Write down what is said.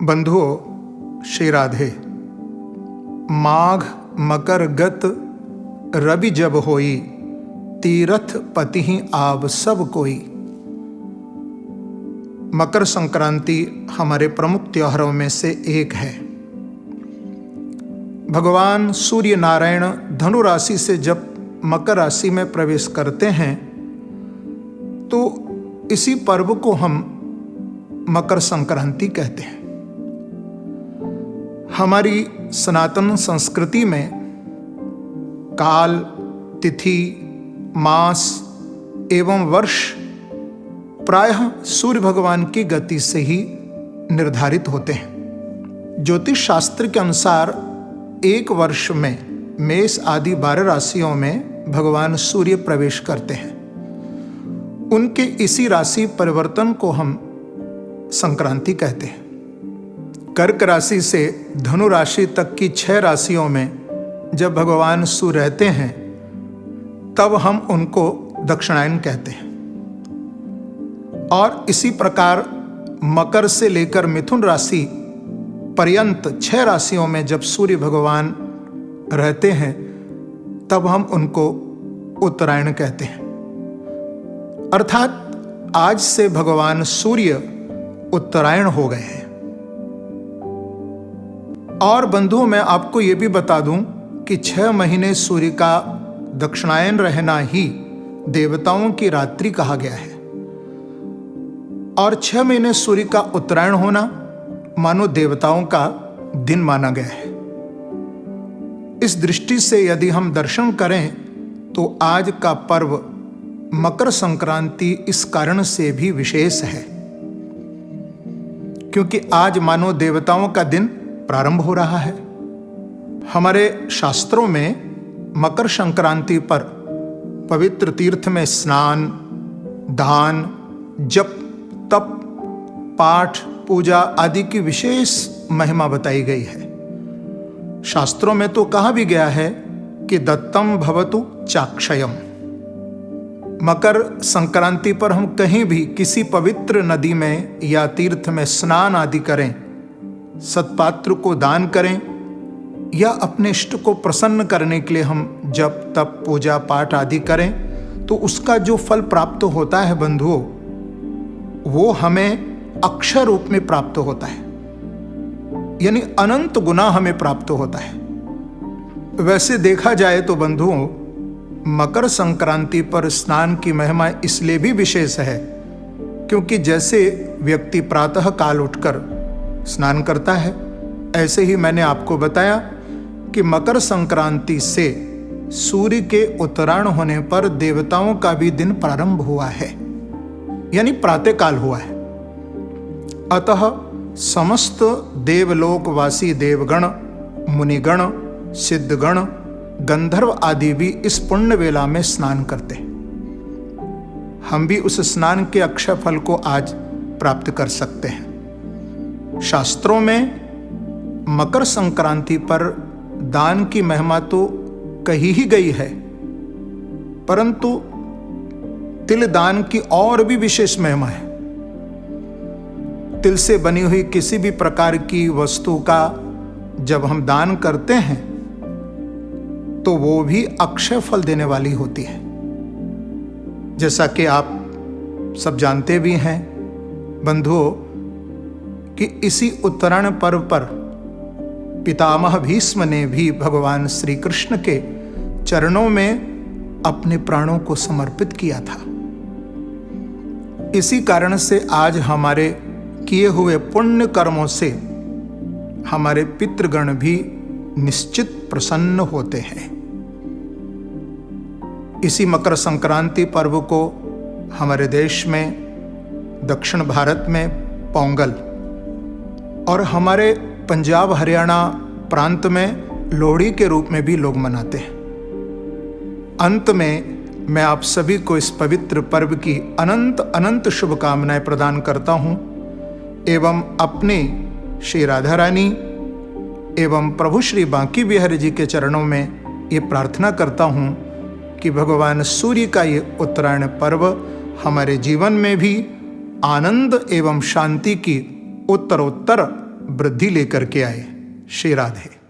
बंधुओं, श्री राधे। माघ मकर गत रवि जब होई, तीरथ पति आव सब कोई। मकर संक्रांति हमारे प्रमुख त्योहारों में से एक है। भगवान सूर्य नारायण धनु राशि से जब मकर राशि में प्रवेश करते हैं तो इसी पर्व को हम मकर संक्रांति कहते हैं। हमारी सनातन संस्कृति में काल, तिथि, मास एवं वर्ष प्रायः सूर्य भगवान की गति से ही निर्धारित होते हैं। ज्योतिष शास्त्र के अनुसार एक वर्ष में मेष आदि 12 राशियों में भगवान सूर्य प्रवेश करते हैं। उनके इसी राशि परिवर्तन को हम संक्रांति कहते हैं। कर्क राशि से धनु राशि तक की 6 राशियों में जब भगवान सूर्य रहते हैं तब हम उनको दक्षिणायन कहते हैं। और इसी प्रकार मकर से लेकर मिथुन राशि पर्यंत 6 राशियों में जब सूर्य भगवान रहते हैं तब हम उनको उत्तरायण कहते हैं। अर्थात आज से भगवान सूर्य उत्तरायण हो गए हैं। और बंधुओं, मैं आपको यह भी बता दूं कि 6 महीने सूर्य का दक्षिणायन रहना ही देवताओं की रात्रि कहा गया है। और 6 महीने सूर्य का उत्तरायण होना मानो देवताओं का दिन माना गया है। इस दृष्टि से यदि हम दर्शन करें तो आज का पर्व मकर संक्रांति इस कारण से भी विशेष है क्योंकि आज मानो देवताओं का दिन प्रारंभ हो रहा है। हमारे शास्त्रों में मकर संक्रांति पर पवित्र तीर्थ में स्नान, दान, जप, तप, पाठ, पूजा आदि की विशेष महिमा बताई गई है। शास्त्रों में तो कहा भी गया है कि दत्तम भवतु चाक्षयम। मकर संक्रांति पर हम कहीं भी किसी पवित्र नदी में या तीर्थ में स्नान आदि करें, सत्पात्र को दान करें या अपने इष्ट को प्रसन्न करने के लिए हम जप, तप, पूजा, पाठ आदि करें तो उसका जो फल प्राप्त होता है बंधुओं, वो हमें अक्षय रूप में प्राप्त होता है, यानी अनंत गुना हमें प्राप्त होता है। वैसे देखा जाए तो बंधुओं, मकर संक्रांति पर स्नान की महिमा इसलिए भी विशेष है क्योंकि जैसे व्यक्ति प्रातः काल उठकर स्नान करता है, ऐसे ही मैंने आपको बताया कि मकर संक्रांति से सूर्य के उत्तरायण होने पर देवताओं का भी दिन प्रारंभ हुआ है, यानी प्रातःकाल हुआ है। अतः समस्त देवलोकवासी देवगण, मुनिगण, सिद्धगण, गंधर्व आदि भी इस पुण्य वेला में स्नान करते हैं। हम भी उस स्नान के अक्षय फल को आज प्राप्त कर सकते हैं। शास्त्रों में मकर संक्रांति पर दान की महिमा तो कही ही गई है, परंतु तिल दान की और भी विशेष महिमा है। तिल से बनी हुई किसी भी प्रकार की वस्तु का जब हम दान करते हैं तो वो भी अक्षय फल देने वाली होती है। जैसा कि आप सब जानते भी हैं बंधुओं कि इसी उत्तरायण पर्व पर पितामह भीष्म ने भी भगवान श्री कृष्ण के चरणों में अपने प्राणों को समर्पित किया था। इसी कारण से आज हमारे किए हुए पुण्य कर्मों से हमारे पितृगण भी निश्चित प्रसन्न होते हैं। इसी मकर संक्रांति पर्व को हमारे देश में, दक्षिण भारत में पोंगल और हमारे पंजाब हरियाणा प्रांत में लोहड़ी के रूप में भी लोग मनाते हैं। अंत में मैं आप सभी को इस पवित्र पर्व की अनंत अनंत शुभकामनाएं प्रदान करता हूं एवं अपने श्री राधा रानी एवं प्रभु श्री बांकी बिहारी जी के चरणों में ये प्रार्थना करता हूँ कि भगवान सूर्य का ये उत्तरायण पर्व हमारे जीवन में भी आनंद एवं शांति की उत्तरोत्तर वृद्धि लेकर के आए। श्री राधे।